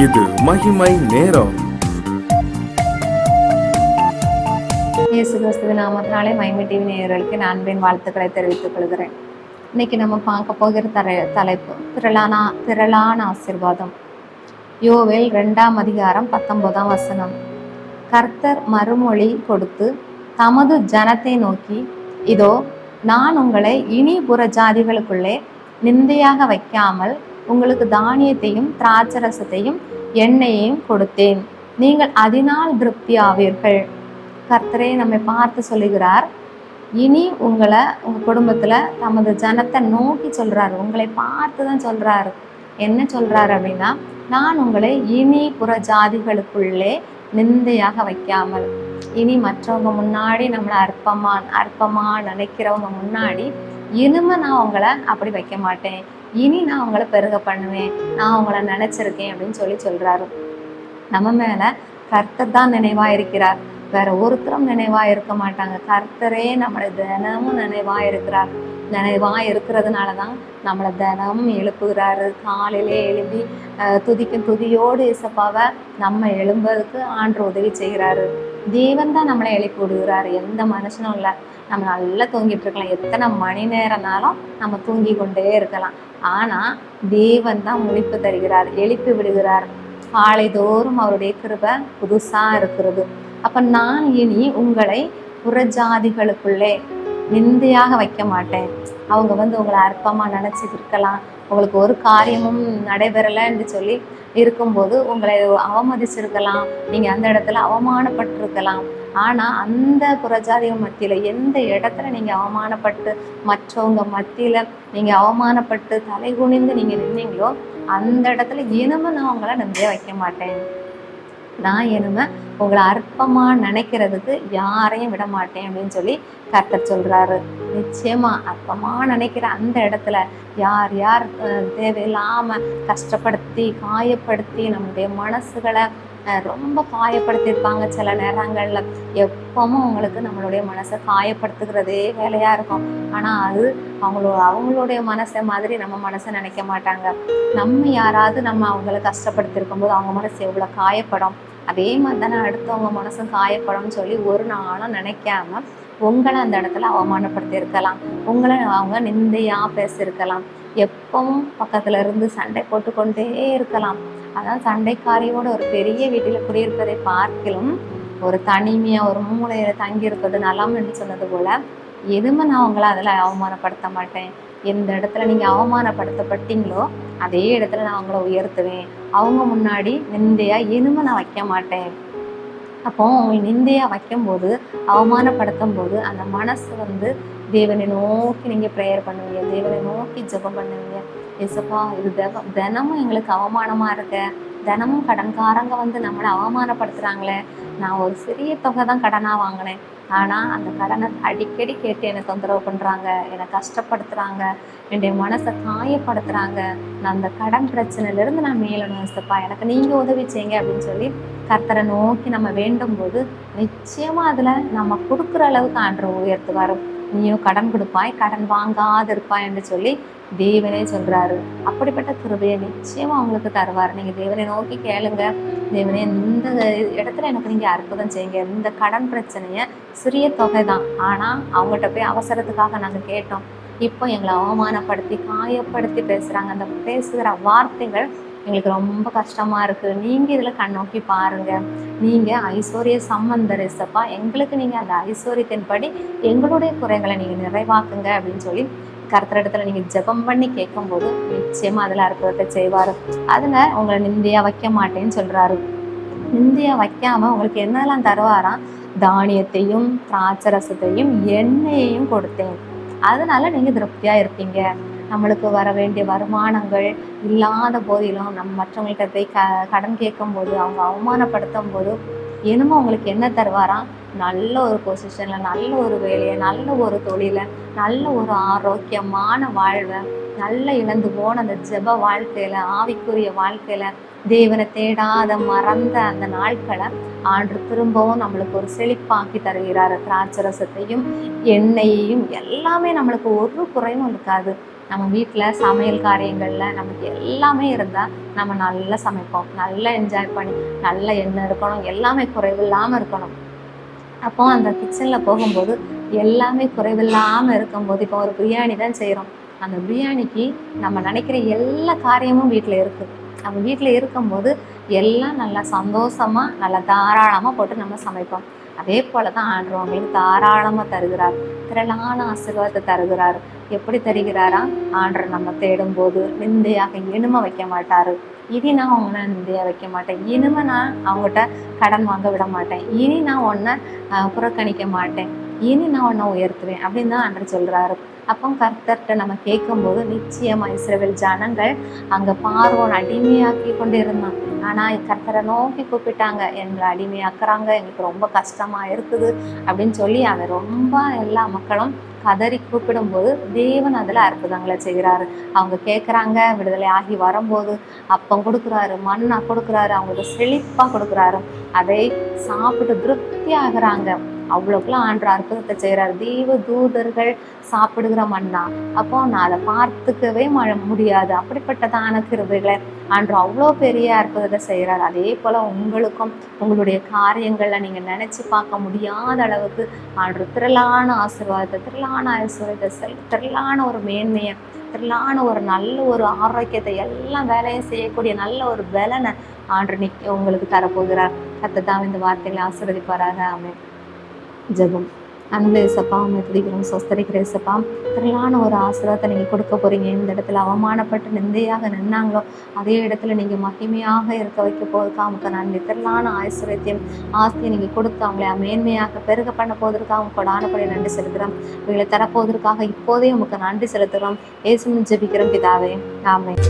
இது மகிமை நேரம். இயேசு கிறிஸ்துவின் நாமத்தினாலே மகிமை டிவி நேயர்களுக்கு நான் அன்பின் வாழ்த்துக்களை தெரிவித்துக் கொள்கிறேன். இன்னைக்கு நம்ம பார்க்க போகிற தலைப்பு திரளான ஆசீர்வாதம். யோவேல் 2ஆம் அதிகாரம் 19ஆம் வசனம். கர்த்தர் மறுமொழி கொடுத்து தமது ஜனத்தை நோக்கி, இதோ நான் உங்களை இனி புற ஜாதிகளுக்குள்ளே நிந்தையாக வைக்காமல் உங்களுக்கு தானியத்தையும் திராட்சரசத்தையும் எண்ணெயையும் கொடுத்தேன், நீங்கள் அதனால் திருப்தி ஆவீர்கள். கர்த்தரே நம்மை பார்த்து சொல்லுகிறார். இனி உங்க குடும்பத்துல தமது ஜனத்தை நோக்கி சொல்றாரு, உங்களை பார்த்து தான் சொல்றாரு. என்ன சொல்றாரு அப்படின்னா, நான் உங்களை இனி புற ஜாதிகளுக்குள்ளே நிந்தையாக வைக்காமல், இனி மற்றவங்க முன்னாடி நம்மளை அற்பமா நினைக்கிறவங்க முன்னாடி இனிமே நான் உங்களை அப்படி வைக்க மாட்டேன், இனி நான் உங்களை பெருக பண்ணுவேன், நான் உங்களை நினைச்சிருக்கேன் அப்படின்னு சொல்றாரு. நம்ம மேல கர்த்தர் தான் நினைவா இருக்கிறார், வேற ஒருத்தரும் நினைவா இருக்க மாட்டாங்க. கர்த்தரே நம்மளை தினமும் நினைவா இருக்கிறதுனாலதான் நம்மளை தினமும் எழுப்புகிறாரு. காலையிலே எழுப்பி துதிக்கும் துதியோடு இசப்பாவை நம்ம எழும்புறதுக்கு ஆண்டு உதவி செய்கிறாரு. தேவன் தான் நம்மளை எழுப்பி விடுகிறாரு, எந்த மனுஷனும் இல்லை. நம்ம நல்லா தூங்கிட்டு இருக்கலாம், எத்தனை மணி நேரம்னாலும் நம்ம தூங்கி கொண்டே இருக்கலாம். ஆனா தேவன் தான் முழிப்பு தருகிறார், எழுப்பி விடுகிறார். காலை தோறும் அவருடைய கிருபை புதுசா இருக்கிறது. அப்ப நான் இனி உங்களை புறஜாதிகளுக்குள்ளே நிந்தையாக வைக்க மாட்டேன். அவங்க உங்களை அற்பமா நினைச்சிட்டு இருக்கலாம், உங்களுக்கு ஒரு காரியமும் நடைபெறலைன்னு சொல்லி இருக்கும்போது உங்களை அவமதிச்சிருக்கலாம், நீங்க அந்த இடத்துல அவமானப்பட்டிருக்கலாம். ஆனா அந்த புறஜாதிகள் மத்தியில எந்த இடத்துல நீங்க அவமானப்பட்டு மற்றவங்க மத்தியில நீங்க அவமானப்பட்டு தலை குனிந்து நீங்க நின்னீங்களோ அந்த இடத்துல இனிமே நான் உங்களை நிந்தையா வைக்க மாட்டேன். நான் இனிமே உங்களை அற்பமா நினைக்கிறதுக்கு யாரையும் விட மாட்டேன் அப்படின்னு சொல்லி கர்த்தர் சொல்றாரு. நிச்சயமா அற்பமா நினைக்கிற அந்த இடத்துல யார் யார் தேவையில்லாம கஷ்டப்படுத்தி காயப்படுத்தி நம்மளுடைய மனசுகளை ரொம்ப காயப்படுத்தியிருப்பாங்க. சில நேரங்கள்ல எப்பவும் உங்களுக்கு நம்மளுடைய மனசை காயப்படுத்துகிறதே வேலையா இருக்கும். ஆனா அது அவங்களுடைய மனசை மாதிரி நம்ம மனசை நினைக்க மாட்டாங்க. நம்ம யாராவது நம்ம அவங்களை கஷ்டப்படுத்திருக்கும் போது அவங்க மனசு எவ்வளவு காயப்படும், அதே மாதிரி தானே அடுத்தவங்க மனசும் காயப்படும் சொல்லி ஒரு நாளும் நினைக்காம உங்களை அந்த இடத்துல அவமானப்படுத்தி இருக்கலாம், உங்களை அவங்க நிந்தையா பேசியிருக்கலாம், எப்பவும் பக்கத்துல இருந்து சண்டை போட்டுக்கொண்டே இருக்கலாம். அதான் சண்டைக்காரியோட ஒரு பெரிய வீட்டில் குடியிருப்பதை பார்க்கிலும் ஒரு தனிமையா ஒரு மூலையில தங்கி இருப்பது நலம் என்று சொன்னது போல எதுவுமே நான் உங்களை அதுல அவமானப்படுத்த மாட்டேன். எந்த இடத்துல நீங்க அவமானப்படுத்தப்பட்டீங்களோ அதே இடத்துல நான் அவங்கள உயர்த்துவேன். அவங்க முன்னாடி நிந்தையா இனிமே நான் வைக்க மாட்டேன். அப்போ அவங்க நிந்தையா வைக்கும்போது அவமானப்படுத்தும் போது அந்த மனசு தேவனை நோக்கி நீங்க ப்ரேயர் பண்ணுவீங்க, தேவனை நோக்கி ஜெபம் பண்ணுவீங்க. இசப்பா இது தினமும் எங்களுக்கு அவமானமா இருக்க, தினமும் கடன்காரங்க நம்மளை அவமானப்படுத்துறாங்களே, நான் ஒரு சிறிய தொகை தான் கடனா வாங்கினேன், ஆனா அந்த கடனை அடிக்கடி கேட்டு என்னை தொந்தரவு பண்றாங்க, என்னை கஷ்டப்படுத்துறாங்க, என்னுடைய மனசை காயப்படுத்துறாங்க, நான் அந்த கடன் பிரச்சனையில இருந்து நான் மேலணும் இசப்பா, எனக்கு நீங்க உதவி செய்யுங்க அப்படின்னு சொல்லி கர்த்தரை நோக்கி நம்ம வேண்டும் போது நிச்சயமா அதுல நம்ம கொடுக்குற அளவுக்கு ஆண்டவர் உயர்த்துவாரு. நீயும் கடன் கொடுப்பாய், கடன் வாங்காது இருப்பாய் என்று சொல்லி தேவனே சொல்றாரு. அப்படிப்பட்ட கிருபையை நிச்சயமா அவங்களுக்கு தருவார். நீங்க தேவனை நோக்கி கேளுங்க, தேவனே இந்த இடத்துல எனக்கு நீங்க அற்புதம் செய்யுங்க, இந்த கடன் பிரச்சனைய சிறிய தொகை தான், ஆனா அவங்ககிட்ட போய் அவசரத்துக்காக நாங்க கேட்டோம், இப்போ எங்களை அவமானப்படுத்தி காயப்படுத்தி பேசுறாங்க, அந்த பேசுகிற வார்த்தைகள் எங்களுக்கு ரொம்ப கஷ்டமா இருக்கு, நீங்க இதுல கண்ணோக்கி பாருங்க, நீங்க ஐஸ்வர்ய சம்பந்தர் இசப்பா, எங்களுக்கு நீங்க அந்த ஐஸ்வர்யத்தின்படி எங்களுடைய குறைகளை நீங்க நிறைவாக்குங்க அப்படின்னு சொல்லி கர்த்தரிடத்துல நீங்க ஜெபம் பண்ணி கேட்கும் போது நிச்சயமா அதுல அற்புதத்தை செய்வாரு. அதுல உங்களை நிந்தையா வைக்க மாட்டேன்னு சொல்றாரு. நிந்தையா வைக்காம உங்களுக்கு என்னெல்லாம் தருவாராம், தானியத்தையும் திராட்சரசத்தையும் எண்ணெயையும் கொடுத்தேன், அதனால நீங்க திருப்தியா இருப்பீங்க. நம்மளுக்கு வர வேண்டிய வருமானங்கள் இல்லாத போதிலும் நம்ம மற்றவங்கள்ட்ட போய் கடன் கேட்கும் போது அவங்க அவமானப்படுத்தும் போது இனிமே உங்களுக்கு என்ன தருவாராம், நல்ல ஒரு பொசிஷன்ல, நல்ல ஒரு வேலையை, நல்ல ஒரு தொழிலை, நல்ல ஒரு ஆரோக்கியமான வாழ்வை, நல்ல இழந்து போன அந்த ஜெப வாழ்க்கையில, ஆவிக்குரிய வாழ்க்கையில தேவனை தேடாத மறந்த அந்த நாட்களை ஆண்டு திரும்பவும் நம்மளுக்கு ஒரு செழிப்பாக்கி தருகிறார். திராட்சரசத்தையும் எண்ணெயையும் எல்லாமே நம்மளுக்கு ஒரு குறைவும் இருக்காது. நம்ம வீட்டில் சமையல் காரியங்களில் நமக்கு எல்லாமே இருந்தால் நம்ம நல்லா சமைப்போம், நல்லா என்ஜாய் பண்ணி நல்ல எண்ணெய் இருக்கணும், எல்லாமே குறைவில்லாமல் இருக்கணும். அப்போ அந்த கிச்சனில் போகும்போது எல்லாமே குறைவில்லாமல் இருக்கும்போது, இப்போ ஒரு பிரியாணி தான் செய்கிறோம், அந்த பிரியாணிக்கு நம்ம நினைக்கிற எல்லா காரியமும் வீட்டில் இருக்குது. நம்ம வீட்டில் இருக்கும்போது எல்லாம் நல்லா சந்தோஷமாக நல்லா தாராளமாக போட்டு நம்ம சமைப்போம். அதே போல தான் ஆண்டவர் உங்களுக்கு தாராளமாக தருகிறார், திரளான ஆசீர்வாதத்தை தருகிறார். எப்படி தருகிறாரா? ஆண்டவர் நம்ம தேடும்போது நிந்தையாக இனிமை வைக்க மாட்டார். இனி நான் உன்னை நிந்தையாக வைக்க மாட்டேன், இனிமே நான் அவங்ககிட்ட கடன் வாங்க விட மாட்டேன், இனி நான் உன்னை புறக்கணிக்க மாட்டேன், இனி நான் உன்னை உயர்த்துவேன் அப்படின்னு தான் ஆண்டவர் சொல்கிறாரு. அப்போ கர்த்தர்கிட்ட நம்ம கேட்கும்போது நிச்சயமாக இஸ்ரவேல் ஜனங்கள் அங்கே பார்வோன் அடிமையாக்கி கொண்டு இருந்தான். ஆனால் கர்த்தரை நோக்கி கூப்பிட்டாங்க, எங்களை அடிமையாக்குறாங்க, எங்களுக்கு ரொம்ப கஷ்டமாக இருக்குது அப்படின்னு சொல்லி அவன் ரொம்ப எல்லா மக்களும் கதறி கூப்பிடும்போது தேவன் அதில் அற்புதங்களை செய்கிறாரு. அவங்க கேட்குறாங்க, விடுதலை ஆகி வரும்போது அப்பம் கொடுக்குறாரு, மண்ணா கொடுக்குறாரு, அவங்களுக்கு செழிப்பாக கொடுக்குறாரு. அதை சாப்பிட்டு திருப்தி ஆகுறாங்க. அவ்வளோக்குலாம் ஆண்டவர் அற்புதத்தை செய்கிறார். தெய்வ தூதர்கள் சாப்பிடுகிற மண்ணா, அப்போ நான் அதை பார்த்துக்கவே முடியாது. அப்படிப்பட்டதான கிருபைகளை ஆண்டவர் அவ்வளோ பெரிய அற்புதத்தை செய்கிறார். அதே போல் உங்களுக்கும் உங்களுடைய காரியங்களில் நீங்கள் நினச்சி பார்க்க முடியாத அளவுக்கு ஆண்டவர் திரளான ஆசீர்வாதத்தை, திரளான ஐஸ்வர்யத்தை, திரளான ஒரு மேன்மையை, திரளான ஒரு நல்ல ஒரு ஆரோக்கியத்தை, எல்லாம் வேலையும் செய்யக்கூடிய நல்ல ஒரு பலனை ஆண்டவர் உங்களுக்கு தரப்போகிறார். கர்த்தர் இந்த வார்த்தைகளை ஆசீர்வதிப்பாராக. ஆமென். ஜெபம். அன்பு இயேசப்பா, உண்மை துதிக்கிறோம், சொஸ்தரிக்கிற இயேசப்பா, திரளான ஒரு ஆசீர்வாதத்தை நீங்கள் கொடுக்க போகிறீங்க. இந்த இடத்துல அவமானப்பட்டு நிந்தையாக நின்னாங்களோ அதே இடத்துல நீங்கள் மகிமையாக இருக்க வைக்க போவதற்காக அவங்க நன்றி. திரளான ஐஸ்வர்யத்தையும் ஆஸ்தியை நீங்கள் கொடுத்து அவங்களை மேன்மையாக பெருக பண்ண போவதற்காக அவங்க கொடானபடி நன்றி செலுத்துகிறோம். இவங்களை தரப்போவதற்காக இப்போதே உங்களுக்கு நன்றி செலுத்துகிறோம். இயேசுவின் ஜெபிக்கிறோம் பிதாவே. ஆமென்.